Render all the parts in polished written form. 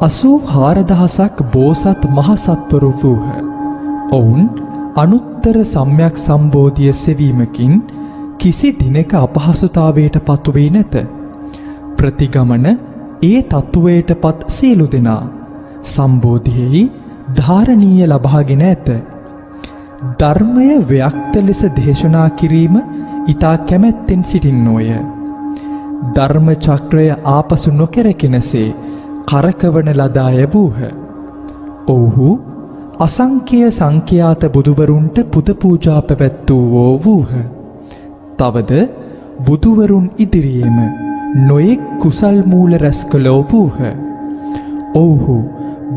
84,000ක් බෝසත් මහසත්වරු වූහ. ඔවුන් අනුත්තර සම්‍යක් සම්බෝධිය සෙවීමකින් කිසි දිනක අපහසුතාවයට පත්වී නැත. ප්‍රතිගමන ඒ තත්ත්වයට පත් සියලු දෙනා සම්බෝධියෙහි ධාරණීය ලබාගෙන ඇත. ධර්මය ව්‍යක්ත ලෙස දේශනා කිරීම ඊතා කැමැත්තෙන් සිටින්නෝය. ධර්ම චක්‍රය ආපසු නොකැරකෙනසේ කරකවන ලද අය වූහ. ඔව්හු අසංඛ්‍ය සංඛ්‍යාත බුදුවරුන්ට පුද පූජා පැවැත්වූවෝ වූහ. තවද බුදුවරුන් ඉදිරියේම නොයෙක් කුසල් මූල රැස් කළෝ වූහ. ඔව්හු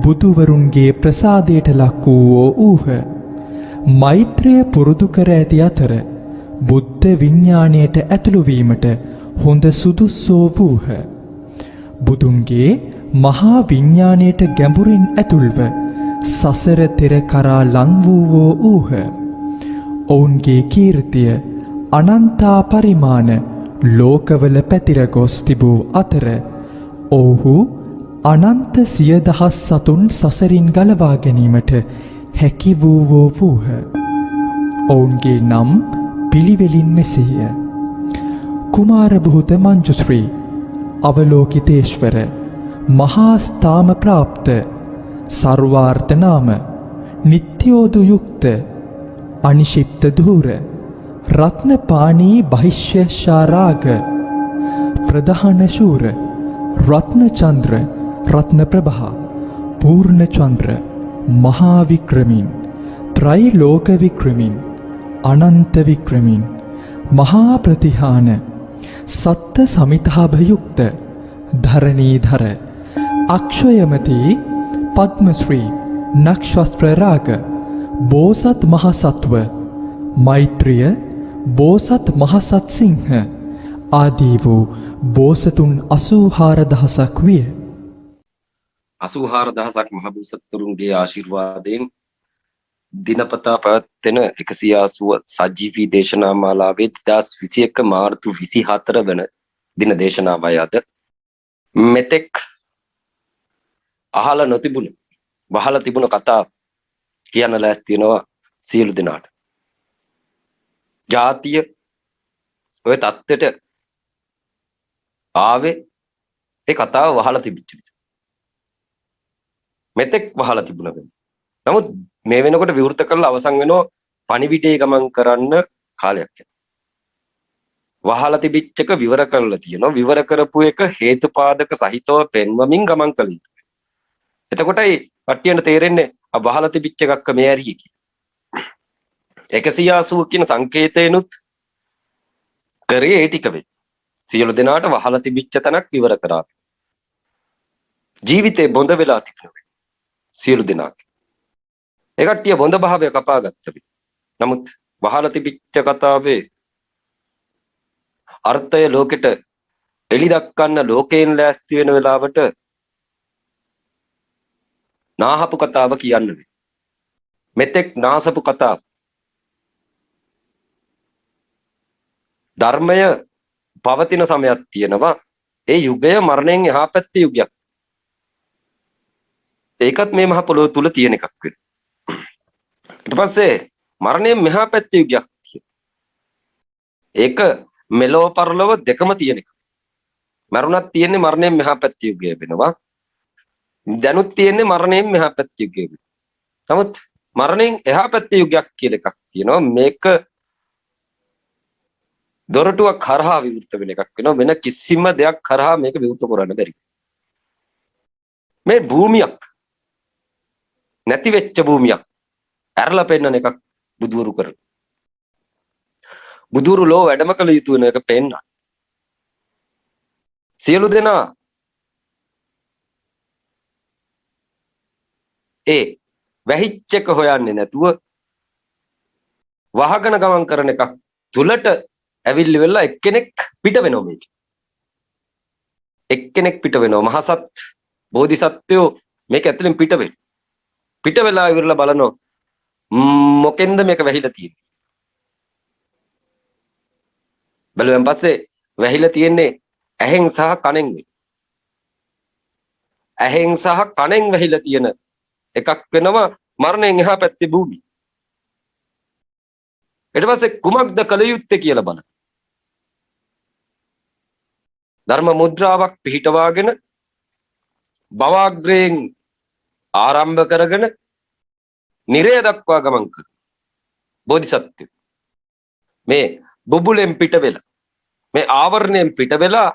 බුදුවරුන්ගේ ප්‍රසාදයට ලක් වූවෝ වූහ. මෛත්‍රිය පුරුදු කර ඇති අතර බුද්ධ විඥාණයට ඇතුළු වීමට හොඳ සුදුස්සෝ වූහ. බුදුන්ගේ මහා විඥාණයට ගැඹුරින් ඇතුල්ව සසර තෙර කරා ලං වූවෝ වූහ. ඔවුන්ගේ කීර්තිය අනන්තා පරිමාණ ලෝකවල පැතිර ගොස් තිබූ අතර ඔවුහු අනන්ත සියදහස් සතුන් සසරින් ගලවා ගැනීමට හැකි වූවෝ වූහ. ඔවුන්ගේ නම් පිළිවෙලින් මෙසේය. කුමාර බුහුත මංජුශ්‍රී, අවලෝකිතේශ්වර, මහා ස්ථාම ප්‍රාප්ත, සර්වාර්ථ නාම, නිත්‍යෝදු යුක්ත, අනිශිප්ත ධූර, රත්නපාණී බහිශ්‍යශාරාග, ප්‍රධාන ශූර, රත්නචන්ද්‍ර, රත්නප්‍රභා, පූර්ණචන්ද්‍ර, මහා වික්‍රමින්, ත්‍රෛලෝක වික්‍රමින්, අනන්ත වික්‍රමින්, මහා ප්‍රතිහාන, සත්ත සමිතාභයුක්ත, ධරණීධර, අක්ෂයමතී, පද්මශ්‍රී, නක්ෂත්‍රරාග, බෝසත් මහසත්ව, මෛත්‍රිය, බෝසත් මහසත් සිංහ ආදී වූ බෝසතුන් 84,000ක් විය. 84,000ක් මහ බෝසත්තුරුන්ගේ ආශිර්වාදයෙන් දිනපතා පැවැත්වෙන 180 සජීවී දේශනා මාලාවේ 2021 මාර්තු 24 වන දින දේශනාවයි අද. මෙතෙක් අහලා නොතිබුණු වහලා තිබුණු කතා කියන්න ලෑස්ති වෙනවා සියලු දෙනාට. ජාතිය ඔය தත්ත්වයට ආවේ ඒ කතාව වහලා තිබිච්ච නිසා. මෙතෙක් වහලා තිබුණා වෙන. නමුත් මේ වෙනකොට විවෘත කරලා අවසන් වෙනවා පණිවිඩේ ගමන් කරන්න කාලයක් යනවා. වහලා තිබිච්ච එක විවර කරලා තියෙනවා. විවර කරපු එක හේතුපාදක සහිතව පෙන්වමින් ගමන් කළ යුතුයි. එතකොටයි කට්ටියට තේරෙන්නේ ආ වහලා තිබිච්ච එකක් මේ ඇරිය කියලා. 180 කියන සංකේතේනුත් කරේ ඒ ටික වෙයි. සියලු දෙනාට වහලා තිබිච්ච තැනක් විවර කරා. ජීවිතේ බොඳ වෙලා තිබුණා. සියලු දෙනාට. ඒ කට්ටිය බොඳ භාවය කපා ගත්තා. නමුත් වහලා තිබිච්ච කතාවේ අර්ථය ලෝකෙට එලි දක්වන්න ලෝකයෙන් ලෑස්ති වෙන වෙලාවට නාහපු කතාව කියන්නේ. මෙතෙක් නාසපු කතාව. ධර්මය පවතින සමයක් තියෙනවා. ඒ යුගය මරණයෙන් එහා පැත්තේ යුගයක්. ඒකත් මේ මහ පොළොව තුල තියෙන එකක් වෙනවා. ඊට පස්සේ මරණයෙන් මෙහා පැත්තේ යුගයක් තියෙනවා. ඒක මෙලොව පරලොව දෙකම තියෙන එක. මරුණක් තියෙන්නේ මරණයෙන් මෙහා පැත්තේ යුගය වෙනවා. දැනුත් තියෙන්නේ මරණයෙන් මෙහා පැත්තේ යුගය වෙනවා. නමුත් මරණයෙන් එහා පැත්තේ යුගයක් කියලා එකක් තියෙනවා. මේක දොරටුවක් කරහා විවෘත වෙන එකක් වෙනවා. වෙන කිසිම දෙයක් කරහා මේක විවෘත කරන්න බැරි. මේ භූමියක් නැති වෙච්ච භූමියක් ඇරලා පෙන්නන එකක් බුදුවරු කරන. බුදුවරු ලෝ වැඩම කළ යුතු වෙන එක පෙන්නන. සියලු දෙනා ඒ වැහිච්ච එක හොයන්නේ නැතුව වහගෙන ගමන් කරන එකක් තුලට ඇවිල්ලි වෙලා එක්කෙනෙක් පිට වෙනවා මේක. එක්කෙනෙක් පිට වෙනවා. මහසත් බෝධිසත්වයෝ මේක ඇතුලෙන් පිට වෙනවා. පිට වෙලා ඉවරලා බලනවා මොකෙන්ද මේක වැහිලා තියෙන්නේ. බලුවෙන් පස්සේ වැහිලා තියෙන්නේ ඇහෙන් සහ කනෙන්. ඇහෙන් සහ කනෙන් වැහිලා තියෙන එකක් වෙනවා මරණයෙන් එහා පැත්තේ භූමිය. ඊට පස්සේ කුමක්ද කළ යුත්තේ කියලා බලන්න. ධර්ම මුද්‍රාවක් පිහිටවාගෙන භවග්‍රයෙන් ආරම්භ කරගෙන නිරය දක්වා ගමන් කර බෝධිසත්වය මේ බුබුලෙන් පිට වෙලා මේ ආවරණයෙන් පිට වෙලා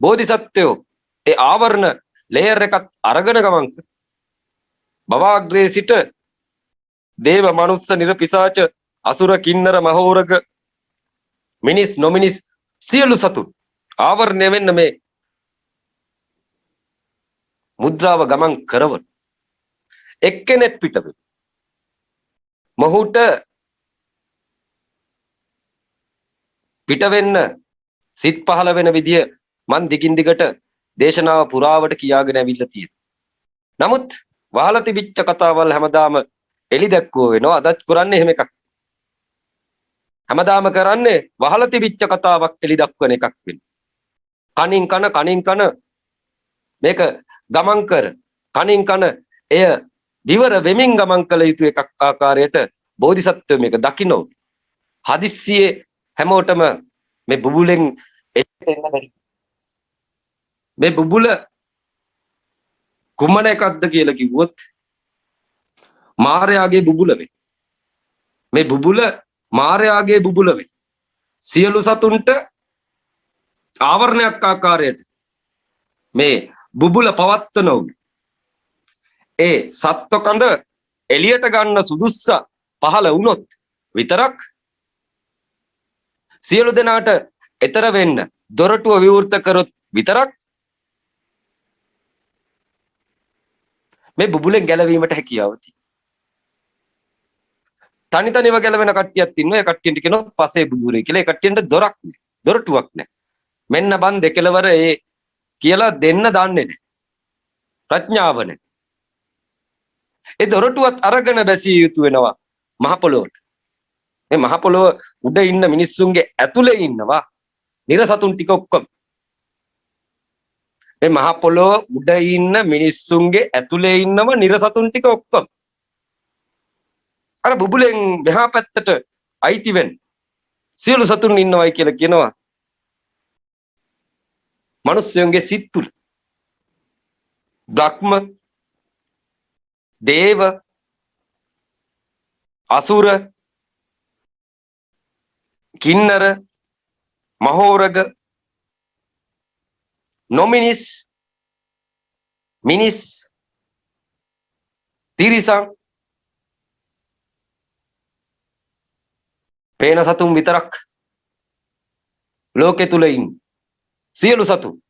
බෝධිසත්වයෝ ඒ ආවරණ ලේයර් එකක් අරගෙන ගමන් කර භවග්‍රයේ සිට දේව මනුස්ස නිර්පිසාච අසුර කින්නර මහෝරග මිනිස් නොමිනිස් සියලු සතුන් ආවරණය වෙන්න මේ මුද්‍රාව ගමන් කරවන එක්කෙනෙක් පිට වේ. මොහුට පිට වෙන්න සිත් පහළ වෙන විදිය මන් දිගින් දිගට දේශනාව පුරාවට කියාගෙන ඇවිල්ලා තියෙනවා. නමුත් වහලා තිබිච්ච කතාවල් හැමදාම එලි දැක්කෝ වෙනවා. අදත් කරන්නේ එහෙම එකක්. හැමදාම කරන්නේ වහලා තිබිච්ච කතාවක් එලි දක්වන එකක් වෙනවා. කනින් කන මේක ගමන් කර කනින් කන එය විවර වෙමින් ගමන් කළ යුතු එකක් ආකාරයට බෝධිසත්වය මේක දකින්න හදිස්සියේ හැමෝටම මේ බුබුලෙන් එන්න බැරි. මේ බුබුල කුමන එකක්ද කියලා කිව්වොත් මායාගේ බුබුල වේ. මේ බුබුල මායාගේ බුබුල වේ. සියලු සතුන්ට ආවරණයක් ආකාරයට මේ බුබුල පවත්වන උන් ඒ සත්ව කඳ එළියට ගන්න සුදුස්ස පහළ වුණොත් විතරක් සියලු දෙනාට ඈතර වෙන්න දොරටුව විවෘත කරොත් විතරක් මේ බුබුලෙන් ගැලවීමට හැකියාව තියෙනවා. තනි තනිව ගැලවෙන කට්ටියක් ඉන්නවා. ඒ කට්ටියන්ට කියනවා පසේ බුදුරේ කියලා. ඒ කට්ටියන්ට දොරක් නෑ. දොරටුවක් නෑ. මෙන්න බන් දෙකලවර ඒ කියලා දෙන්න දන්නේ නෑ. ප්‍රඥාව නෑ. ඒ දොරටුවත් අරගෙන බැසිය යුතු වෙනවා මහ පොළොවට. මේ මහ පොළොව උඩ ඉන්න මිනිස්සුන්ගේ ඇතුලේ ඉන්නවා නිරසතුන් ටික ඔක්කොම. මේ මහ පොළොව උඩ ඉන්න මිනිස්සුන්ගේ ඇතුලේ ඉන්නව නිරසතුන් ටික ඔක්කොම. අර බුබුලෙන් මෙහා පැත්තට අයිති වෙන්න සියලු සතුන් ඉන්නවයි කියලා කියනවා. මිනිස්සුන්ගේ සිත් තුල බ්‍රහ්ම දේව අසුර කින්නර මහෝරග නොමිනිස් මිනිස් තිරිසන් පේන සතුන් විතරක් ලෝකෙ තුල ඉන්න සියලු සතුන්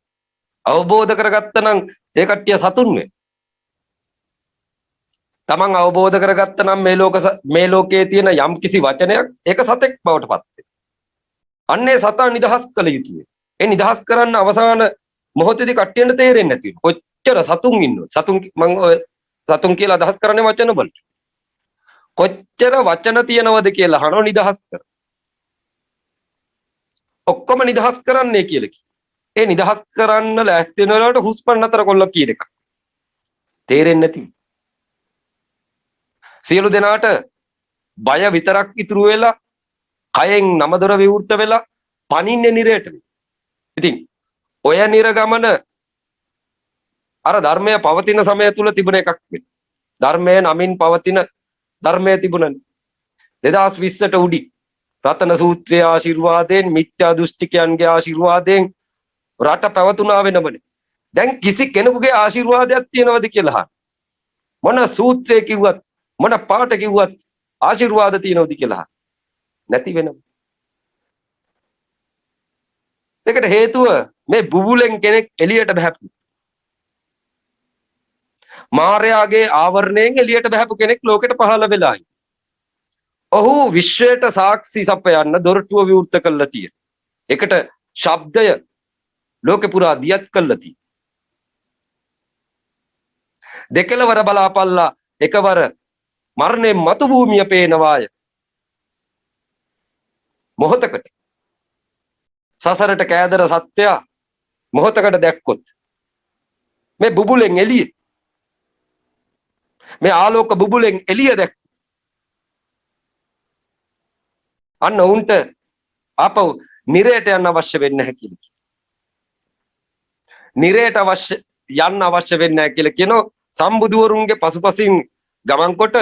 අවබෝධ කරගත්තනම් ඒ කට්ටිය සතුන් වේ. තමන් අවබෝධ කරගත්තනම් මේ ලෝකයේ තියෙන යම් කිසි වචනයක් ඒක සතෙක් බවට පත් වෙනවා. අන්නේ සතා නිදහස් කළ යුතුයි. ඒ නිදහස් කරන්න අවසාන මොහොතේදී කට්ටියන්ට තේරෙන්නේ නැති වෙනවා. කොච්චර සතුන් ඉන්නවද? සතුන් කියලා අදහස් කරන්නේ වචන වලට. කොච්චර වචන තියනවද කියලා අහනවා නිදහස් කර. ඔක්කොම නිදහස් කරන්නේ කියලා කිව්වා. ඒ නිදහස් කරන්න ලෑස්ති වෙන වෙලාවට හුස්ම නතර කොල්ල කියන එක. තේරෙන්නේ නැති. සියලු දෙනාට බය විතරක් ඉතුරු වෙලා කයෙන් නමදොර විවෘත වෙලා පනින්නේ නිරයට. ඉතින් ඔය නිරගමන අර ධර්මය පවතින සමය තුල තිබුණ එකක් වෙන්නේ. ධර්මයේ නමින් පවතින ධර්මයේ තිබුණනේ. 2020ට උඩි රතන සූත්‍රයේ ආශිර්වාදයෙන් මිත්‍යා දෘෂ්ටිකයන්ගේ ආශිර්වාදයෙන් රට පැවතුනා වෙනවනේ. දැන් කිසි කෙනෙකුගේ ආශිර්වාදයක් තියනවද කියලා අහන්න. මොන සූත්‍රයේ කිව්වත් මොන පාට කිව්වත් ආශිර්වාද තියනවද කියලා අහන්න. නැති වෙනවා. ඒකට හේතුව මේ බුබුලෙන් කෙනෙක් එළියට බහැපු. මායාගේ ආවරණයෙන් එළියට බහැපු කෙනෙක් ලෝකෙට පහළ වෙලායි. ඔහු විශ්වයට සාක්ෂි සපයන්න දොරටුව විවෘත කළා තියෙන. ඒකට ශබ්දය ලෝකෙ පුරා දියත් කළා තියෙන. දෙකලවර බලාපල්ලා එකවර මරණය මතු භූමිය පේනවාය. මොහොතකට සසරට කෑදර සත්‍යය මොහොතකට දැක්කොත් මේ බුබුලෙන් එළිය මේ ආලෝක බුබුලෙන් එළිය දැක්ක. අන්න උන්ට ආපහු නිරයට යන්න අවශ්‍ය වෙන්නේ නැහැ කියලා. නිරයට යන්න අවශ්‍ය වෙන්නේ නැහැ කියලා කියනෝ සම්බුදුවරුන්ගේ පසුපසින් ගමන් කොට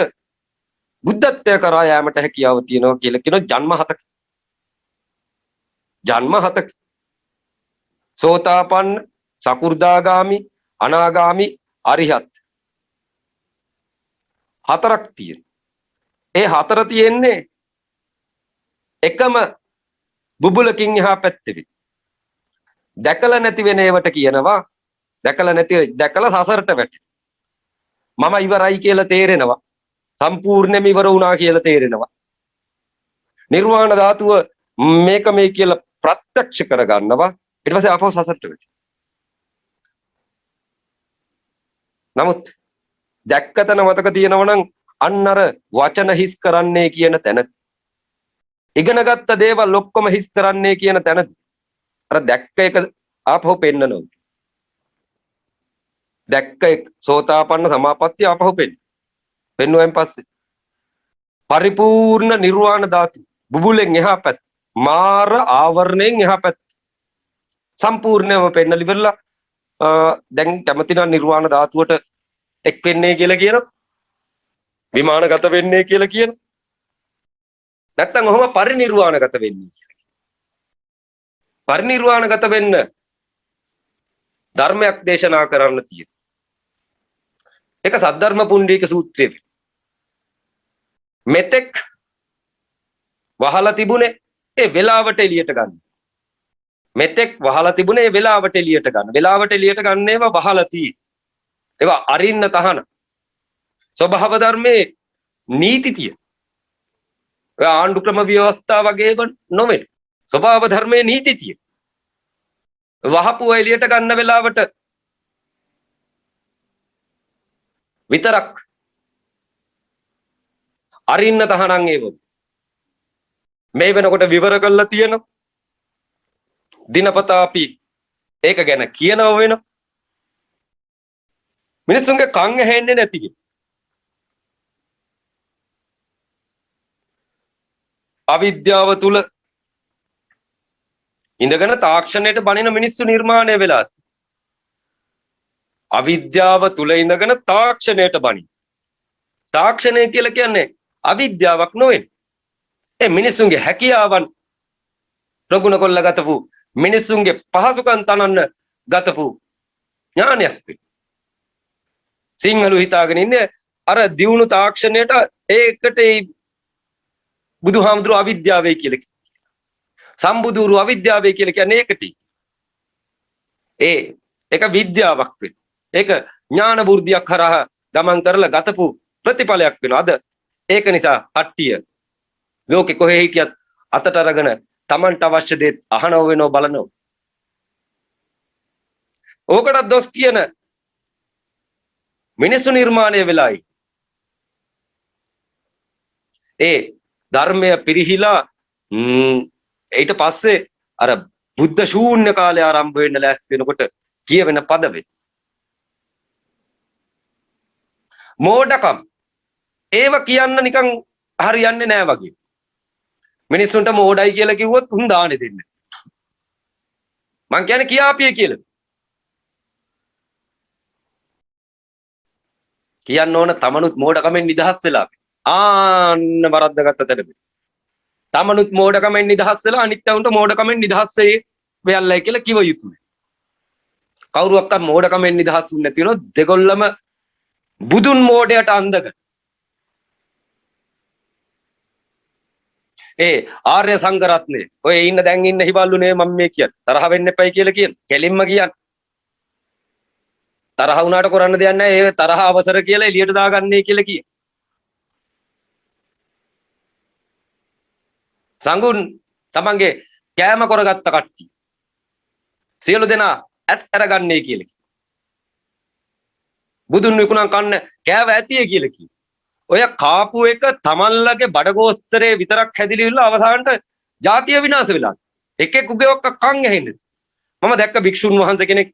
බුද්ධත්වයට කරා යාමට හැකියාව තියෙනවා කියලා කියනෝ ජන්ම 7ක. ජන්ම 7ක. සෝතාපන්න, සකු르දාගාමි, අනාගාමි, අරිහත්. 4ක් තියෙනවා. ඒ 4 තියෙන්නේ එකම බුබුලකින් එහා පැත්තේ. දැකලා නැති වෙන ඒවට කියනවා දැකලා සසරට වැටෙන. මම ඉවරයි කියලා තේරෙනවා. සම්පූර්ණයෙන්ම ඉවර වුණා කියලා තේරෙනවා. නිර්වාණ ධාතුව මේක මේ කියලා ප්‍රත්‍යක්ෂ කරගන්නවා. ඊට පස්සේ ආපහු සසරට වැටෙනවා. නමුත් දැක්කතන මතක තියෙනවා නම් අන්න අර වචන හිස් කරන්නේ කියන තැන ඉගෙනගත්ත දේවල් ඔක්කොම හිස් කරන්නේ කියන තැන අර දැක්ක එක ආපහු පෙන්නනවා. දැක්ක එක සෝතාපන්න සමාපත්තිය ආපහු පෙන්නුවෙන් පස්සේ පරිපූර්ණ නිර්වාණ ධාතු බුබුලෙන් එහා පැත්ත මාර ආවරණයෙන් එහා පැත්ත සම්පූර්ණයෙන්ම පෙන්නලි ඉවරලා දැන් කැමති නම් නිර්වාණ ධාතුවට එක් වෙන්නේ කියලා කියනවා. විමානගත වෙන්නේ කියලා කියනවා. නැත්තම් ඔහොම පරිනිර්වාණගත වෙන්නේ කියලා. පරිනිර්වාණගත වෙන්න ධර්මයක් දේශනා කරන්න තියෙනවා. ඒක සද්ධර්ම පුණ්ඩීක සූත්‍රයේ. මෙතෙක් වහලා තිබුණේ ඒ වෙලාවට එළියට ගන්න. මෙතෙක් වහලා තිබුණේ ඒ වෙලාවට එළියට ගන්න. වෙලාවට එළියට ගන්න ඒවා වහලා තියෙන්නේ. ඒවා අරින්න තහන. ස්වභාව ධර්මයේ නීති තියෙන. ආණ්ඩු ක්‍රම ව්‍යවස්ථා වගේම නොවේ. ස්වභාව ධර්මයේ නීති තියෙන. වහපුව එළියට ගන්න වෙලාවට විතරක් අරින්න තහනම් ඒව. මේ වෙනකොට විවර කරලා තියෙනවා. දිනපතා අපි ඒක ගැන කියනවා වෙනවා. මිනිස්සුන්ගේ කන් ඇහෙන්නේ නැති කිය. අවිද්‍යාව තුල ඉඳගෙන තාක්ෂණයට බනින මිනිස්සු නිර්මාණය වෙලා. අවිද්‍යාව තුල ඉඳගෙන තාක්ෂණයට බනින. තාක්ෂණය කියලා කියන්නේ අවිද්‍යාවක් නෙවෙයි. ඒ මිනිස්සුන්ගේ හැකියාවන් ප්‍රගුණ කොල්ල ගතපු මිනිස්සුන්ගේ පහසුකම් තනන්න ගතපු ඥානයක් වෙයි. සිංහලු හිතාගෙන ඉන්නේ අර දියුණු තාක්ෂණයට ඒකට බුදුහාමුදුරුවෝ අවිද්‍යාවයි කියලා කියනවා. සම්බුදුරු අවිද්‍යාවයි කියලා කියන්නේ ඒකට. ඒක විද්‍යාවක් වෙනවා. ඒක ඥාන වෘද්ධියක් කරා ගමන් කරලා ගතපු ප්‍රතිඵලයක් වෙනවා. අද ඒක නිසා කට්ටිය ලෝකෙ කොහේ හිටියත් අතට අරගෙන Tamanට අවශ්‍ය දේ අහනව වෙනව බලනව. ඕකට දොස් කියන මිනිස්සු නිර්මාණය වෙලායි. ඒ ධර්මය පිරිහිලා ඊට පස්සේ අර බුද්ධ ශූන්‍ය කාලය ආරම්භ වෙන්න ලෑස්ති වෙනකොට කියවෙන පද වේ. මෝඩකම් ඒව කියන්න නිකන් හරියන්නේ නෑ වගේ. මිනිස්සුන්ට මෝඩයි කියලා කිව්වොත් උන් දාන්නේ දෙන්නේ. මං කියන්නේ කියාපිය කියලා. කියන්න ඕන තමනුත් මෝඩකමෙන් නිදහස් වෙලා. ආන්න වරද්දගත්ත තැන. තමනුත් මෝඩකමෙන් නිදහස් වෙලා අනිත් උන්ට මෝඩකමෙන් නිදහස් වෙයල්ලයි කියලා කිව යුතුයි. කවුරුවක්වත් මෝඩකමෙන් නිදහස් වෙන්නේ නැති වෙනොත් දෙගොල්ලම බුදුන් මෝඩයට අන්දගෙන. ඒ ආර්ය සංඝරත්නේ ඔය ඉන්න දැන් ඉන්න හිබල්ලුනේ මම මේ කියන්නේ තරහ වෙන්න එපයි කියලා කියන. කෙලින්ම කියන්නේ. තරහ වුණාට කරන්න දෙයක් නැහැ. ඒ තරහ අවසර කියලා එළියට දාගන්නේ කියලා කියන. සංගුන් තමන්ගේ කෑම කරගත්ත කට්ටිය සියලු දෙනා ඇස් අරගන්නේ කියලා කිව්වා. බුදුන් විකුණන් කන්න කෑව ඇතිය කියලා කිව්වා. ඔය කාපු එක තමන්ලගේ බඩගෝස්තරේ විතරක් හැදිලිවිලා අවසානට ජාතිය විනාශ වෙලා. එකෙක් උගේ ඔක්ක කන් ඇහෙන්නේ. මම දැක්ක භික්ෂුන් වහන්සේ කෙනෙක්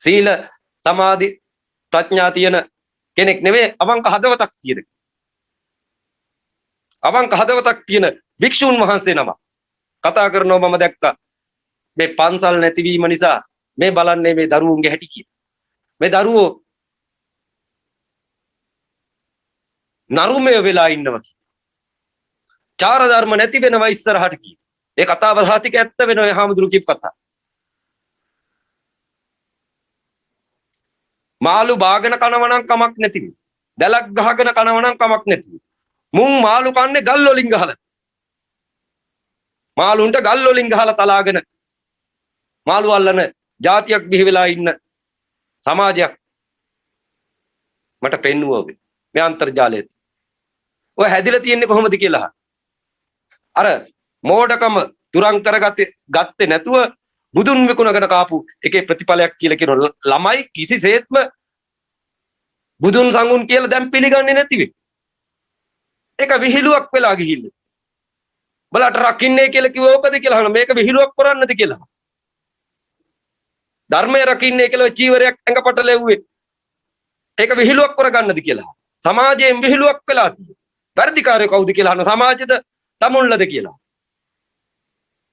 සීල සමාධි ප්‍රඥා තියෙන කෙනෙක් නෙවෙයි අවංක හදවතක් තියෙන. අවංක හදවතක් තියෙන භික්ෂුන් වහන්සේ නම කතා කරනවා මම දැක්කා. මේ පන්සල් නැතිවීම නිසා මේ බලන්නේ මේ දරුවන්ගේ හැටි කිය. මේ දරුවෝ නරුමය වෙලා ඉන්නවා කිය. චාර ධර්ම නැති වෙනවා ඉස්සරහට කිය. ඒ කතාව සාතික ඇත්ත වෙනවා හාමුදුරු කිව් කතා. මාළු බාගෙන කනවනම් කමක් නැතිව. දැලක් ගහගෙන කනවනම් කමක් නැතිව. මුං මාළු කන්නේ ගල් වලින් ගහලා. මාළුන්ට ගල් වලින් ගහලා තලාගෙන මාළු අල්ලන જાතියක් බිහි වෙලා ඉන්න සමාජයක් මට පෙන්නුවා මේ අන්තර්ජාලයේ. ඔය හැදිලා තියෙන්නේ කොහොමද කියලා. අර මෝඩකම තුරන් ගත්තේ නැතුව බුදුන් විකුණගෙන කාපු එකේ ප්‍රතිඵලයක් කියලා කියන ළමයි කිසිසේත්ම බුදුන් සංගුන් කියලා දැන් පිළිගන්නේ නැති වෙයි. ඒක විහිළුවක් වෙලා ගිහිල්ලා. බලට රකින්නේ කියලා කිව්ව ඕකද කියලා අහන මේක විහිළුවක් කරන්නද කියලා. ධර්මය රකින්නේ කියලා චීවරයක් ඇඟපට ලැබුවේ. ඒක විහිළුවක් කරගන්නද කියලා. සමාජයෙන් විහිළුවක් වෙලා තියෙනවා. වැඩිකාරයෝ කවුද කියලා අහන සමාජෙද තමුන්ලද කියලා.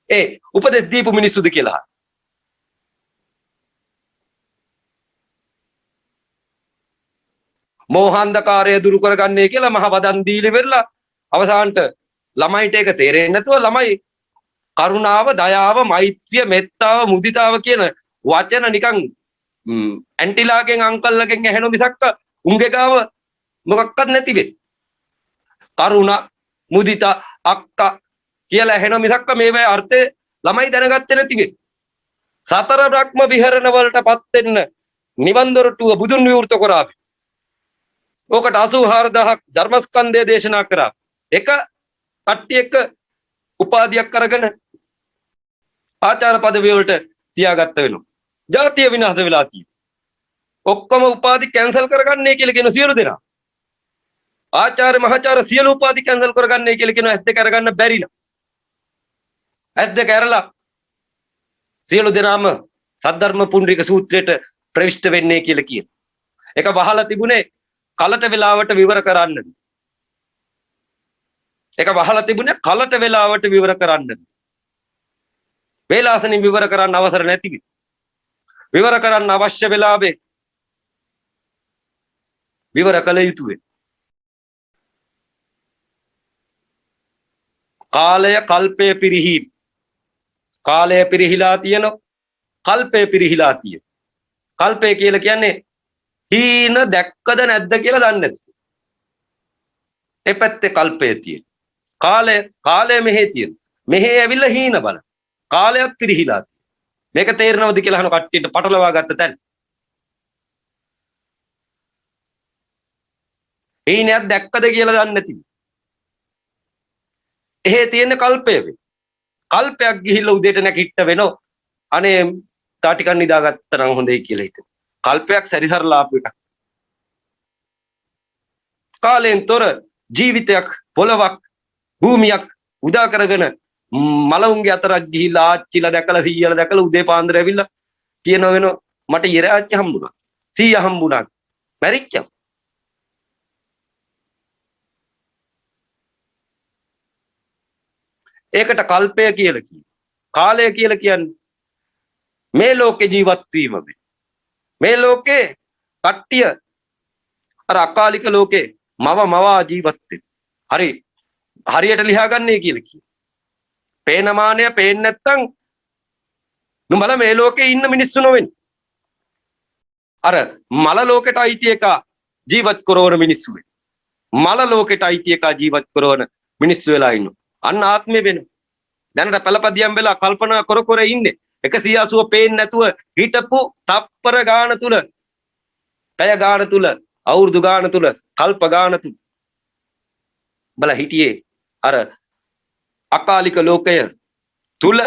ඒ උපදෙස් දීපු මිනිස්සුද කියලා. මෝහන්ධකාරය දුරු කරගන්නේ කියලා මහ වදන් දීලි වෙරලා අවසානට ළමයිට ඒක තේරෙන්නේ නැතුව ළමයි කරුණාව, දයාව, මෛත්‍රිය, මෙත්තාව, මුදිතාව කියන වචන නිකන් ඇන්ටිලාගෙන් අංකල්ලගෙන් ඇහෙන මිසක්ක උන්ගේ ගාව මොකක්වත් නැති වෙයි. කරුණා, මුදිතා, අක්කා කියලා ඇහෙන මිසක්ක මේවේ අර්ථය ළමයි දැනගත්තේ නැති වෙයි. සතර බ්‍රහ්ම විහරණ වලටපත් වෙන්න නිවන් දොරටුව බුදුන් විවෘත කරා. ඕකට 84000ක් ධර්මස්කන්ධය දේශනා කරා. එක කට්ටිය එක උපාධියක් අරගෙන ආචාර පදවිය වලට තියාගත්ත වෙනවා. ජාතිය විනාශ වෙලා තියෙනවා. ඔක්කොම උපාධි කැන්සල් කරගන්නේ කියලා කියන සියලු දෙනා. ආචාර්ය මහාචාර්ය සියලු උපාධි කැන්සල් කරගන්නේ කියලා කියන S2 අරගන්න බැරි න 'S2 ඇරලා සියලු දෙනාම සද්ධර්ම පුණ්ඩරික සූත්‍රයට ප්‍රවිෂ්ඨ වෙන්නේ කියලා කියන. ඒක වහලා තිබුණේ කලට වෙලාවට විවර කරන්න. ඒක වහලා තිබුණේ කලට වෙලාවට විවර කරන්න. වේලාසනින් විවර කරන්න අවසර නැති. විවර කරන්න අවශ්‍ය වෙලාවේ විවර කළ යුතුය. කාලය කල්පය පිරිහීම. කාලය පිරිහිලා තියෙනවා. කල්පය පිරිහිලා තියෙනවා. කල්පය කියලා කියන්නේ හීන දැක්කද නැද්ද කියලා දන්නේ නැති. ඒ පැත්තේ කල්පය තියෙනවා. කාලය මෙහෙ තියෙනවා. මෙහෙ ඇවිල්ලා හීන බල. කාලයක් පිරිහිලා තියෙනවා. මේක තේරෙනවද කියලා අහන කට්ටියට පටලවා ගත්ත තැන. හීනයක් දැක්කද කියලා දන්නේ නැති. එහෙ තියෙන කල්පය වේ. කල්පයක් ගිහිල්ලා උදේට නැගිට වෙනෝ. අනේ තා ටිකක් නිදාගත්තා නම් හොඳයි කියලා හිතෙනවා. කල්පයක් සැරිසරලා ආපු එකක්. කාලෙන් තොර ජීවිතයක්, පොළවක්, භූමියක් උදා කරගෙන මලවුන්ගේ අතරක් ගිහිල්ලා ආච්චිලා දැකලා සීයලා දැකලා උදේ පාන්දර ඇවිල්ලා කියනවා වෙනවා මට ඉර ආච්චි හම්බුණා. සීයා හම්බුණා. මැරිච්චා. ඒකට කල්පය කියලා කියනවා. කාලය කියලා කියන්නේ මේ ලෝකේ ජීවත් වීම වේ. මේ ලෝකේ කට්ටිය අර අකාලික ලෝකේ මවා ජීවත් වෙන. හරියට ලියාගන්නේ කියලා කියනවා. පේනමානය පේන්නේ නැත්තම් නුඹලා මේ ලෝකේ ඉන්න මිනිස්සු නොවෙන්නේ. අර මල ලෝකෙට අයිති එක ජීවත් කරවන මිනිස්සු වෙන. මල ලෝකෙට අයිති එක ජීවත් කරවන මිනිස්සු වෙලා ඉන්නවා. අන්න ආත්මය වෙනවා. දැනට පළපදියම් වෙලා කල්පනා කර ඉන්නේ 180 පේන්නේ නැතුව හිටපු තප්පර ගාන තුල, පැය ගාන තුල, අවුරුදු ගාන තුල, කල්ප ගාන තුල බල හිටියේ අර අකාලික ලෝකය තුල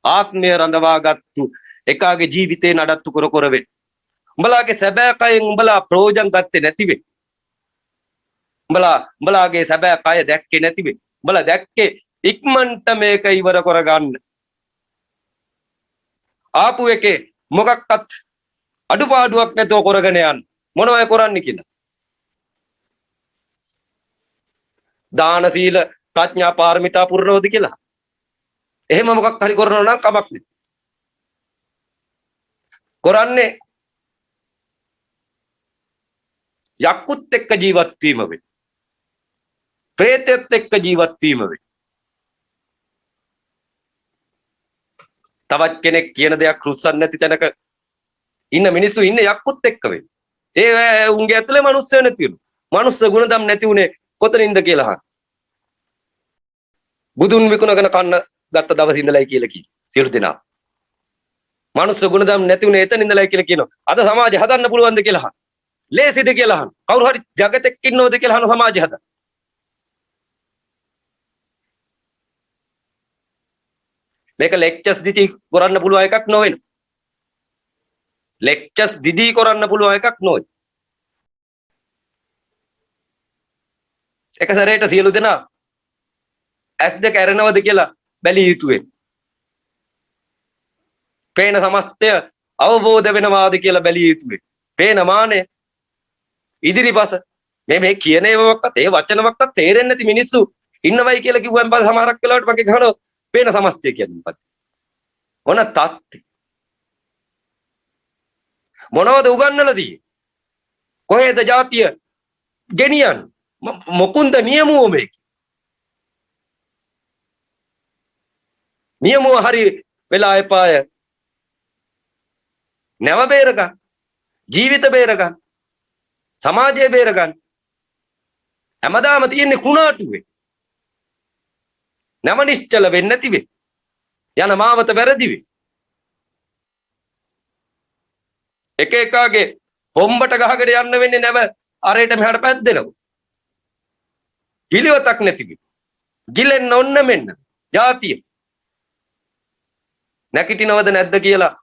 ආත්මය රඳවාගත්තු එකාගේ ජීවිතේ නඩත්තු කර වෙන්න. උඹලාගේ සැබෑ කයෙන් උඹලා ප්‍රයෝජන ගත්තේ නැති වෙයි. උඹලාගේ සැබෑ කය දැක්කේ නැති වෙයි. උඹලා දැක්කේ ඉක්මනට මේක ඉවර කරගන්න. ආපු එකේ මොකක්වත් අඩුපාඩුවක් නැතුව කරගෙන යන්න. මොනවයි කරන්නේ කියලා. දාන සීල ප්‍රඥා පාරමිතා පුරනවද කියලා. එහෙම මොකක් හරි කරනවා නම් කමක් නැති. කරන්නේ යක්කුත් එක්ක ජීවත් වීම වෙයි. ප්‍රේතයත් එක්ක ජීවත් වීම වෙයි. තවත් කෙනෙක් කියන දෙයක් රුස්සන්නේ නැති තැනක ඉන්න මිනිස්සු ඉන්නේ යක්කුත් එක්ක වෙයි. ඒ උන්ගේ ඇතුලේ මිනිස්සු නැති වෙනවා. මනුස්ස ගුණධම් නැති උනේ කොතනින්ද කියලා අහන. බුදුන් විකුණගෙන කන්න ගත්ත දවස් ඉඳලායි කියලා කියනවා. සියලු දෙනා. මනුස්ස ගුණධම් නැති උනේ එතන ඉඳලායි කියලා කියනවා. අද සමාජය හදන්න පුළුවන්ද කියලා අහන. ලේසිද කියලා අහන. කවුරු හරි జగතෙක් ඉන්නවද කියලා අහන සමාජය හදන්න. මේක ලෙක්චර්ස් දිදී කරන්න පුළුවන් එකක් නොවෙන. ලෙක්චර්ස් දිදී කරන්න පුළුවන් එකක් නොවේ. එක සැරේට සියලු දෙනා S2 ඇරෙනවද කියලා බැලිය යුතුයි. පේන සමස්තය අවබෝධ වෙනවාද කියලා බැලිය යුතුයි. පේන මානෙ ඉදිරිපස මේ කියන ඒවාක්වත් ඒ වචනවක්වත් තේරෙන්නේ නැති මිනිස්සු ඉන්නවයි කියලා කිව්වන් පස්සේ සමහරක් වෙලාවට මගේ ගහනවා පේන සමස්තය කියන්නේ මොකක්ද? මොන තත්ත්වය? මොනවද උගන්වලාදී? කොහෙද ජාතිය ගෙනියන්නේ? මොකුන්ද නියමුව මේක? නියමුව හරි වෙලා එපාය. නැව බේරගන්න. ජීවිත බේරගන්න. සමාජය බේරගන්න. හැමදාම තියෙන්නේ කුණාටුවේ. නැව නිශ්චල වෙන්නේ නැති වෙයි. යන මාවත වැරදි වෙයි. එක එකාගේ හොම්බට ගහකට යන්න වෙන්නේ නැව අරයට මෙහාට පැද්දෙනවා. පිළිවෙතක් නැති වෙයි. ගිලෙන්න ඔන්න මෙන්න. ජාතිය නැගිටිනවද නැද්ද කියලා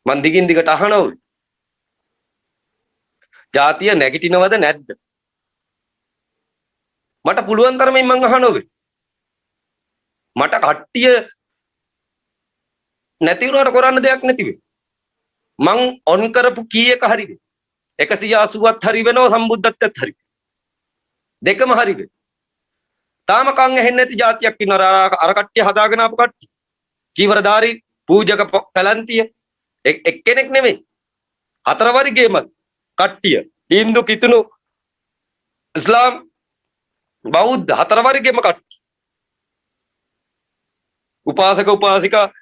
මන් දිගින් දිගට අහනවලු. ජාතිය නැගිටිනවද නැද්ද? මට පුළුවන් තරමින් මං අහනවෙ. මට කට්ටිය නැති වුණාට කරන්න දෙයක් නැති වෙයි. මං ඔන් කරපු කීයක හරිද? 180ත් හරි වෙනවා සම්බුද්ධත්වයට හරි. දෙකම හරි වෙයි. තාම කන් ඇහෙන්නේ නැති જાතියක් ඉන්නවා අර කට්ටිය හදාගෙන ආපු කට්ටිය. චීවරධාරී පූජක පැලන්තිය එක්කෙනෙක් නෙමෙයි. හතර වර්ගයේම කට්ටිය. හින්දු කිතුණු ඉස්ලාම් බෞද්ධ හතර වර්ගයේම කට්ටිය. උපාසක උපාසිකා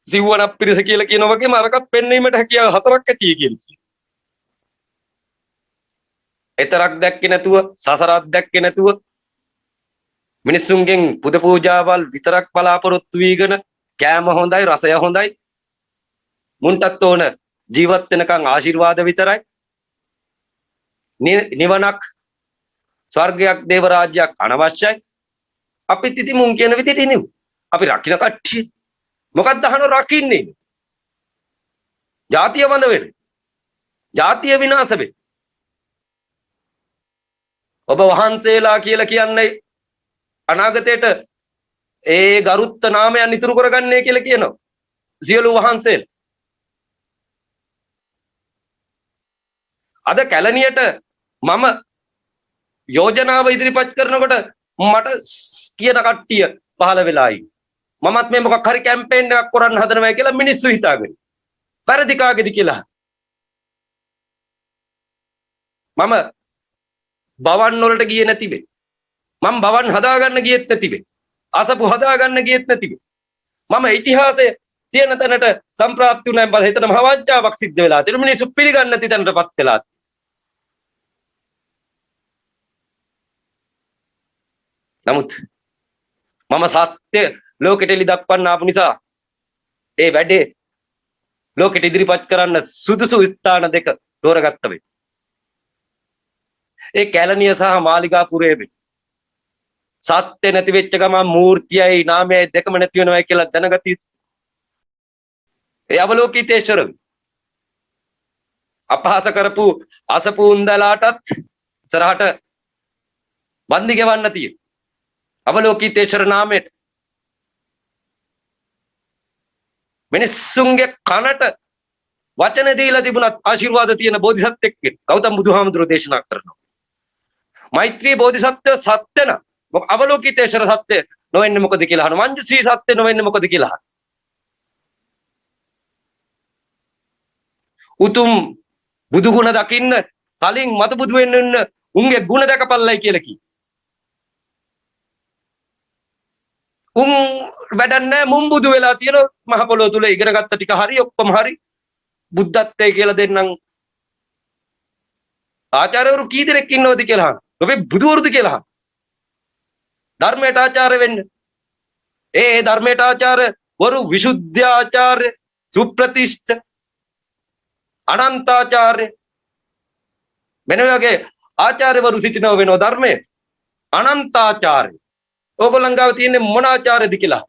සිව්වනක් පිරිස කියලා කියන වගේම අරකට පෙන්වීමට හැකියාව හතරක් ඇති කියලා. එතරක් දැක්කේ නැතුව සසරක් දැක්කේ නැතුව මිනිස්සුන්ගෙන් පුද පූජාවල් විතරක් බලාපොරොත්තු වීගෙන කෑම හොඳයි රසය හොඳයි මුන්ටත් ඕන ජීවත් වෙනකන් ආශිර්වාද විතරයි නිවනක් ස්වර්ගයක් දේව රාජ්‍යයක් අනවශ්‍යයි අපිත් ඉතින් මුන් කියන විදිහට ඉනිමු අපි රකින්න කට්ටිය මොකක්ද අහන රකින්නේ ජාතිය වඳ වෙන ජාතිය විනාශ වෙන ඔබ වහන්සේලා කියලා කියන්නේ අනාගතයට ඒ ගරුත්ත නාමයන් ඉතුරු කරගන්නේ කියලා කියනවා සියලු වහන්සේලා අද කැලණියට මම යෝජනාව ඉදිරිපත් කරනකොට මට කියන කට්ටිය පහළ වෙලායි මමත් මේ මොකක් හරි කැම්පේන් එකක් කරන්න හදනවා කියලා මිනිස්සු හිතාගෙන වැරදි කාගේද කියලා මම බවන් වලට ගියේ නැති වෙයි මම බවන් හදාගන්න ගියෙත් නැති වෙයි අසපු හදාගන්න ගියෙත් නැති වෙයි මම ඉතිහාසයේ තියෙන තැනට සම්ප්‍රාප්ති වුණාන් පස්සේ හිතන මහවංචාවක් සිද්ධ වෙලා තියෙන මිනිස්සු පිළිගන්නේ නැති තැනටපත් වෙලා නමුත් මම සත්‍ය ලෝකෙට එලි දක්වන්න ආපු නිසා ඒ වැඩේ ලෝකෙට ඉදිරිපත් කරන්න සුදුසු ස්ථාන දෙක තෝරගත්ත වෙයි. ඒ කැලණිය සහ මාලිගාපුරයේ වෙයි. සත්‍ය නැති වෙච්ච ගමන් මූර්තියයි නාමයයි දෙකම නැති වෙනවා කියලා දැනගත යුතුයි. ඒ අවලෝකිතේශ්වර අපහාස කරපු අසපු උන්දලාටත් ඉස්සරහට වන්දි ගෙවන්න තියෙනවා. අවලෝකිතේශ්වර නාමයට මිනිස්සුන්ගේ කනට වචන දීලා තිබුණත් ආශිර්වාද තියෙන බෝධිසත්වෙක් ගෞතම බුදුහාමුදුරුවෝ දේශනා කරනවා. මෛත්‍රී බෝධිසත්වය සත්‍ය න අවලෝකිතේශර සත්‍ය නොවෙන්නේ මොකද කියලා අහනවා. මංජුශ්‍රී සත්‍ය නොවෙන්නේ මොකද කියලා අහනවා. උතුම් බුදු ගුණ දකින්න කලින් මත බුදු වෙන්න උන්ගේ ගුණ දැකපල්ලයි කියලා කි. උන් වැඩන්නේ මුම් බුදු වෙලා තියෙන මහ පොළොව තුල ඉගෙන ගත්ත ටික හරි ඔක්කොම හරි බුද්ධත්වයේ කියලා දෙන්නම් ආචාර්යවරු කී දෙනෙක් ඉන්නවද කියලා අහනවා. ඔබේ බුදුවරුද කියලා අහනවා. ධර්මයට ආචාර්ය වෙන්න. ඒ ධර්මයට ආචාර්ය වරු විසුද්ධ ආචාර්ය සුප්‍රතිෂ්ඨ අනන්තාචාර්ය මෙන්න වගේ ආචාර්යවරු සිටිනව වෙනවා ධර්මයේ අනන්තාචාර්ය. ඕගොල්ලන් ගාව තියෙන්නේ මොන ආචාර්යද කියලා.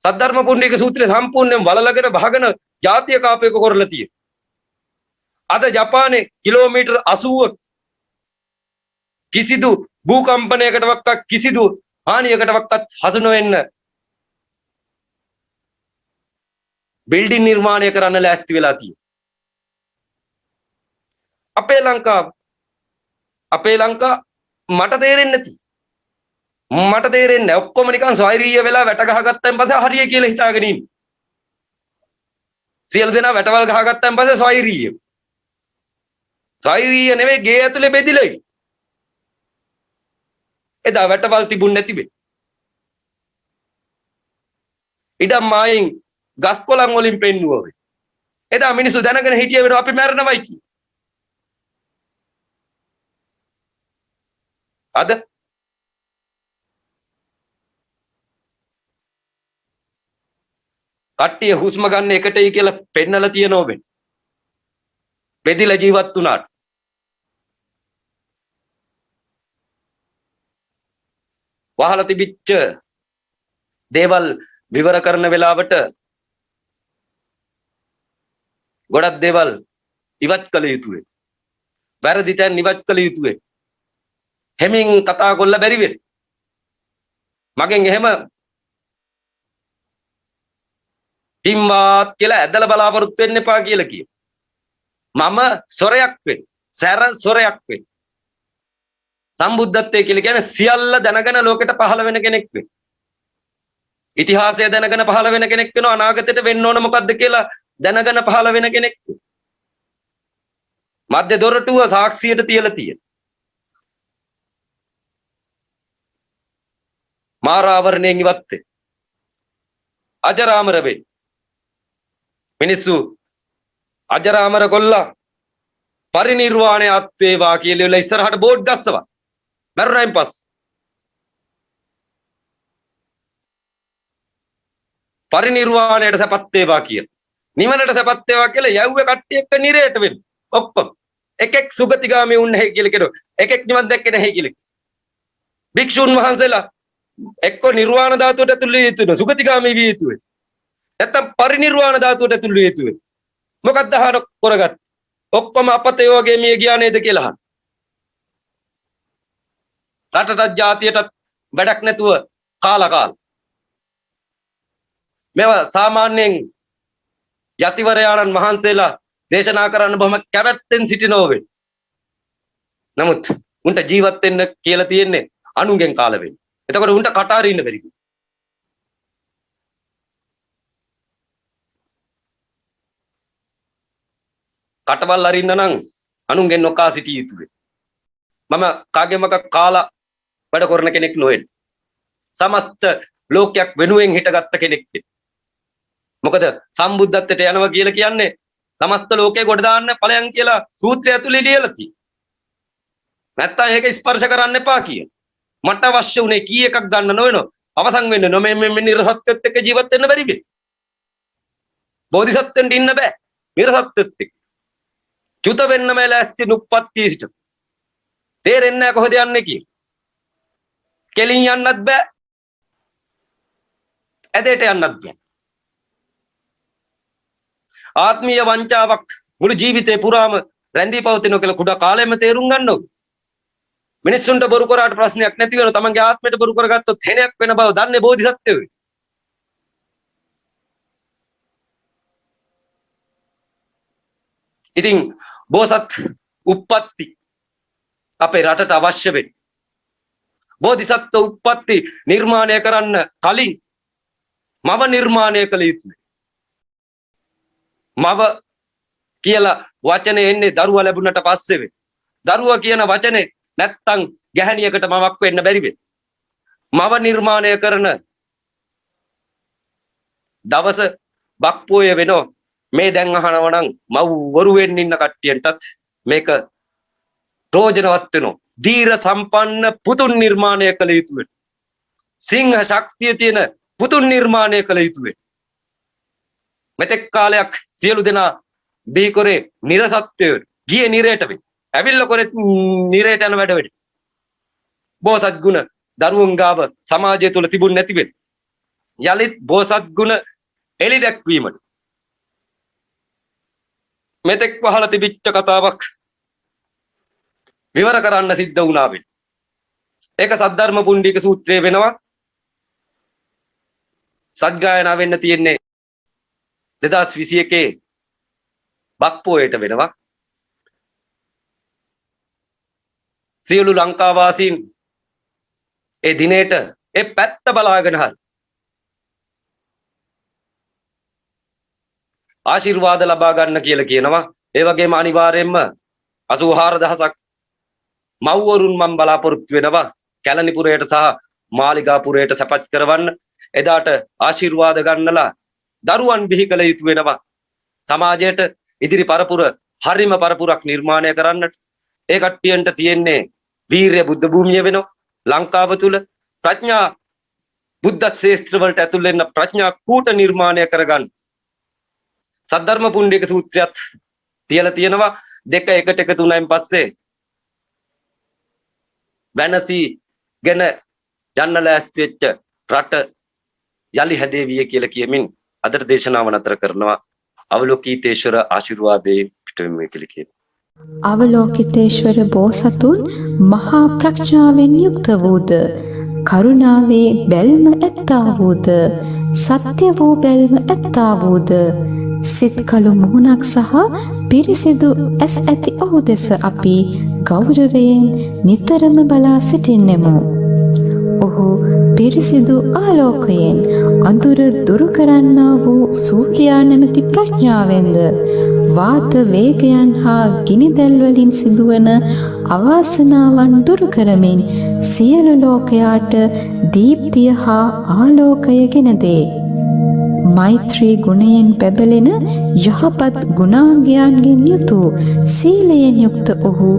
සද්ධර්ම පුණ්ඩික සූත්‍රය සම්පූර්ණයෙන් වලලගෙන වහගෙන ජාතිය කාපයක කරලා තියෙනවා. අද ජපානයේ කිලෝමීටර් 80 කිසිදු භූකම්පනයකටවත් කිසිදු හානියකටවත් හසු නොවෙන්න බිල්ඩින් නිර්මාණය කරන්න ලෑස්ති වෙලා තියෙනවා. අපේ ලංකාව මට තේරෙන්නේ නැති. මට තේරෙන්නේ නැහැ. ඔක්කොම නිකන් ස්වෛරීය වෙලා වැට ගහගත්තන් පස්සේ හරිය කියලා හිතාගෙන ඉන්නේ. සියලු දෙනා වැටවල් ගහගත්තන් පස්සේ ස්වෛරීය. ස්වෛරීය නෙවෙයි ගේ ඇතුලේ බෙදිලා ඉන්නේ. එදා වැටවල් තිබුණ නැතිබේ. ඉඩම් මායින් ගස් කොළන් වලින් පෙන්නුවා. එදා මිනිස්සු දැනගෙන හිටිය වෙනවා අපි මැරෙනවයි කිය. අද කට්ටිය හුස්ම ගන්න එකටයි කියලා පෙන්නලා තියනවා වෙන්නේ. බෙදිලා ජීවත් වුණාට. වහලා තිබිච්ච දේවල් විවර කරන වෙලාවට ගොඩක් දේවල් ඉවත් කළ යුතුයි. වැරදි තැන් ඉවත් කළ යුතුයි. හැමින් කතා කරලා බැරි වෙයි. මගෙන් එහෙම පින්වත් කියලා ඇදලා බලාපොරොත්තු වෙන්න එපා කියලා කිය. මම සොරයක් වෙන්න. සැර සොරයක් වෙන්න. සම්බුද්ධත්වයේ කියලා කියන්නේ සියල්ල දැනගෙන ලෝකෙට පහළ වෙන කෙනෙක් වෙන්න. ඉතිහාසය දැනගෙන පහළ වෙන කෙනෙක් වෙනවා. අනාගතයට වෙන්න ඕන මොකද්ද කියලා දැනගෙන පහළ වෙන කෙනෙක්. මධ්‍ය දොරටුව සාක්ෂියට තියලා තියෙන. මාරාවරණයෙන් ඉවත් වෙ. අජරාමර වෙ. මිනිස්සු අජරාමර කොල්ලා පරිණිර්වාණය අත් වේවා කියලා ඉල ඉස්සරහට බෝඩ් ගස්සවා. මරුණයින් පස්සේ පරිණිර්වාණයට සපත් වේවා කියලා. නිවනට සපත් වේවා කියලා යව්වේ කට්ටිය එක්ක නිරේට වෙන්න. ඔක්කොම එකෙක් සුගතිගාමී වුණ නැහැ කියලා කියනවා. එකෙක් නිවන් දැක්කේ නැහැ කියලා. භික්ෂුන් වහන්සේලා එක්ක නිර්වාණ ධාතුවට ඇතුළු විය යුතුයි. සුගතිගාමී විය යුතුයි. නැත්තම් පරිණිර්වාණ ධාතුවට ඇතුළු විය යුතුයි. මොකක්ද අහන කරගත්? ඔක්කොම අපතේ වගේ මිය ගියා නේද කියලා අහන. රටටත් ජාතියටත් වැඩක් නැතුව කාලා මේවා සාමාන්‍යයෙන් යතිවරයාණන් වහන්සේලා දේශනා කරන්න බොහොම කැමැත්තෙන් සිටිනෝ වෙයි. නමුත් උන්ට ජීවත් වෙන්න කියලා තියෙන්නේ අනුන්ගෙන් කාල වෙන්න. එතකොට උන්ට කට අරින්න බැරි. කටවල් අරින්න නම් අනුන්ගෙන් නොකා සිටිය යුතුයි. මම කාගෙමක කාලා වැඩ කරන කෙනෙක් නොවෙන්න. සමස්ත ලෝකයක් වෙනුවෙන් හිටගත්ත කෙනෙක්. මොකද සම්බුද්ධත්වයට යනවා කියලා කියන්නේ සමස්ත ලෝකේ ගොඩ දාන්න ඵලයන් කියලා සූත්‍රය ඇතුලේ ලියලා තියෙනවා. නැත්තම් ඒක ස්පර්ශ කරන්න එපා කියන. මට අවශ්‍ය උනේ කී එකක් ගන්න නොවෙනව. අවසන් වෙන්න නොමෙ නිර්සත්‍යත් එක්ක ජීවත් වෙන්න බැරි වෙයි. බෝධිසත්වෙන්ට ඉන්න බෑ. නිර්සත්‍යත් එක්ක. චුත වෙන්න මේ ලෑස්ති නුප්පත්ති සිට. තේරෙන්නේ නැහැ කොහෙද යන්නේ කියලා. කෙලින් යන්නත් බෑ. ඇදේට යන්නත් බෑ. ආත්මීය වංචාවක් මුළු ජීවිතේ පුරාම රැඳී පවතින කියලා කුඩා කාලෙම තේරුම් ගන්න ඕනේ. මිනිස්සුන්ට බොරු කරාට ප්‍රශ්නයක් නැති වෙනවා. තමන්ගේ ආත්මයට බොරු කරගත්තොත් හෙනයක් වෙන බව දන්නේ බෝධිසත්වයෝ. ඉතින් බෝසත් උප්පත්ති අපේ රටට අවශ්‍ය වෙන්නේ. බෝධිසත්ව උප්පත්ති නිර්මාණය කරන්න කලින් මව නිර්මාණය කළ යුතුයි. මව කියලා වචනේ එන්නේ දරුවා ලැබුණට පස්සේ වෙයි. දරුවා කියන වචනේ නැත්තම් ගැහණියකට මවක් වෙන්න බැරි වෙයි. මව නිර්මාණය කරන දවස බක්පෝය වෙනවා. මේ දැන් අහනවා නම් මව්වරු වෙන්න ඉන්න කට්ටියන්ටත් මේක ප්‍රයෝජනවත් වෙනවා. ධීර සම්පන්න පුතුන් නිර්මාණය කළ යුතුයි. සිංහ ශක්තිය තියෙන පුතුන් නිර්මාණය කළ යුතුයි. මෙතෙක් කාලයක් සියලු දෙනා බීකොරේ නිර්සත්‍ය ගියේ නිරේට වෙයි. ඇවිල්ල කොරේ නිරේට යන වැඩ වෙයි. බෝසත් ගුණ දරුවන් ගාව සමාජය තුළ තිබුණ නැති වෙයි. යලිත් බෝසත් ගුණ එලි දැක්වීමට මෙතෙක් වහලා තිබිච්ච කතාවක් විවර කරන්න සිද්ධ වුණා වෙයි. ඒක සද්ධර්ම පුණ්ඩික සූත්‍රයේ වෙනවා. සත්ගායනා වෙන්න තියෙන්නේ 2021 බක්පෝයට වෙනවා. සියලු ලංකාවාසීන් ඒ දිනේට ඒ පැත්ත බලාගෙන හරි ආශිර්වාද ලබා ගන්න කියලා කියනවා. ඒ වගේම අනිවාර්යයෙන්ම 84000ක් මව්වරුන් මම බලාපොරොත්තු වෙනවා කැලණිපුරයට සහ මාලිගාපුරයට සැපත් කරවන්න. එදාට ආශිර්වාද ගන්නලා දරුවන් බිහි කළ යුතු වෙනවා. සමාජයට ඉදිරි පරපුර හරිම පරපුරක් නිර්මාණය කරන්නට ඒ කට්ටියන්ට තියෙන්නේ වීරය බුද්ධ භූමිය වෙනවා. ලංකාව තුල ප්‍රඥා බුද්ධ ශාස්ත්‍ර වලට ඇතුල් වෙන්න ප්‍රඥා කූට නිර්මාණය කරගන්න සද්ධර්ම පුණ්ඩික සූත්‍රයත් තියලා තියෙනවා. දෙක එකට එකතු වුණායින් පස්සේ වෙනසීගෙන යන්න ලෑස්ති වෙච්ච රට යලි හැදේවිය කියලා කියමින් අදට දේශනාව නතර කරනවා. අවලෝකිතේශ්වර ආශිර්වාදයෙන් පිටවෙමු කියලා කියනවා. අවලෝකිතේශ්වර බෝසතුන් මහා ප්‍රඥාවෙන් යුක්ත වූද කරුණාවේ බැල්ම ඇත්තා වූද සත්‍ය වූ බැල්ම ඇත්තා වූද සිත් කළු මුහුණක් සහ පිරිසිදු ඇස් ඇති ඔහු දෙස අපි ගෞරවයෙන් නිතරම බලා සිටින්නෙමු. ඔහු පිරිසිදු ආලෝකයෙන් අඳුර දුරු කරන්නා වූ සූර්යා නැමැති ප්‍රඥාවෙන්ද වාත වේගයන් හා ගිනිදැල් වලින් සිදුවන අවාසනාවන් දුරු කරමින් සියලු ලෝකයාට දීප්තිය හා ආලෝකය ගෙන දේ. මෛත්‍රී ගුණයෙන් බැබලෙන යහපත් ගුණාංගයන්ගෙන් යුතු සීලයෙන් යුක්ත ඔහු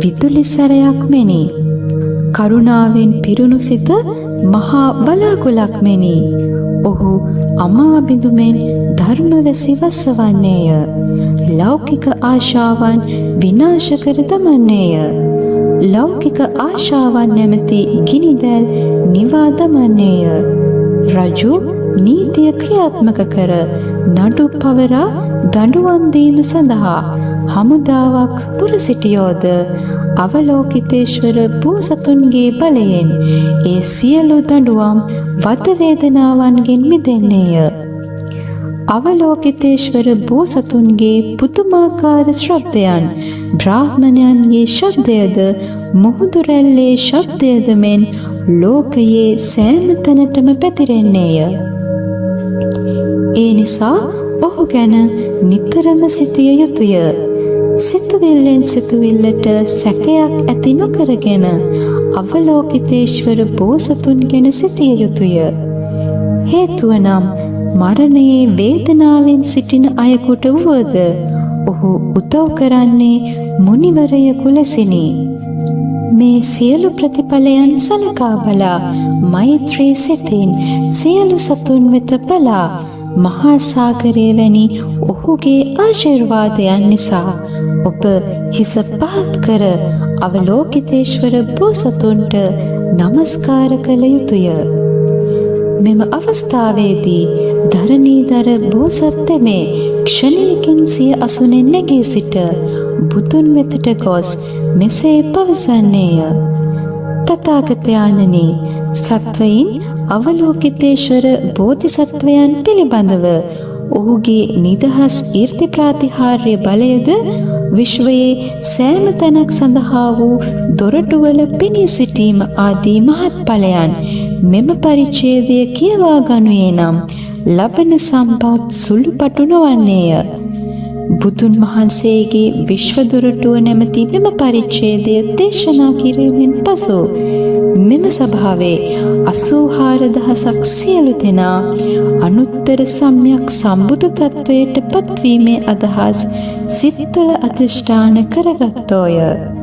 විදුලි සැරයක් මෙනි. කරුණාවෙන් පිරුණු සිත මහා බලාකුලක් මෙනි. ඔහු අමා බිඳුමෙන් ධර්මවැසි වසවන්නේය. ලෞකික ආශාවන් විනාශ කර දමන්නේය. ලෞකික ආශාවන් නැමැති ගිනිදැල් නිවා දමන්නේය. රජු නීතිය ක්‍රියාත්මක කර නඩු පවරා දඬුවම් දීම සඳහා හමුදාවක් පුර සිටියෝද අවලෝකිතේශ්වර බෝසතුන්ගේ බලයෙන් ඒ සියලු දඬුවම් වද වේදනාවන්ගෙන් මිදෙන්නේය. අවලෝකිතේශ්වර බෝසතුන්ගේ පුදුමාකාර ශබ්දයන් බ්‍රාහ්මණයන්ගේ ශබ්දයද මුහුදු රැල්ලේ ශබ්දයද මෙන් ලෝකයේ සෑම තැනටම පැතිරෙන්නේය. ඒ නිසා ඔහු ගැන නිතරම සිතිය යුතුය. සිතුවිල්ලෙන් සිතුවිල්ලට සැකයක් ඇති නොකරගෙන අවලෝකිතේශ්වර බෝසතුන් ගැන සිතිය යුතුය. හේතුව නම් මරණයේ වේදනාවෙන් සිටින අයෙකුට වුවද ඔහු උදව් කරන්නේ මුනිවරයෙකු ලෙසිනි. මේ සියලු ප්‍රතිඵලයන් සලකා බලා මෛත්‍රී සිතින් සියලු සතුන් වෙත බලා මහා සාගරය වැනි ඔහුගේ ආශිර්වාදයන් නිසා ඔබ හිස පහත් කර අවලෝකිතේශ්වර බෝසතුන්ට නමස්කාර කළ යුතුය. මෙම අවස්ථාවේදී ධරණීධර බෝසත් තෙමේ ක්ෂණයකින් සිය අසුනෙන් නැගී සිට බුදුන් වෙතට ගොස් මෙසේ පවසන්නේය. තථාගතයන්ණනි, සත්වයින් අවලෝකිතේශ්වර බෝධිසත්වයන් පිළිබඳව ඔහුගේ නිදහස් ඊර්ති ප්‍රාතිහාර්ය බලයද විශ්වයේ සෑම තැනක් සඳහා වූ දොරටුවල පෙනී සිටීම ආදී මහත්ඵලයන් මෙම පරිච්ඡේදය කියවා ගනුයේ නම් ලබන සම්පත් සුළුපටු නොවන්නේය. බුදුන් වහන්සේගේ විශ්ව දොරටුව නැමැති මෙම පරිච්ඡේදය දේශනා කිරීමෙන් පසු මෙම සභාවේ 84000ක් සියලු දෙනා අනුත්තර සම්‍යක් සම්බුදු තත්වයට පත්වීමේ අදහස් සිත්වල අධිෂ්ඨාන කරගත්තෝය.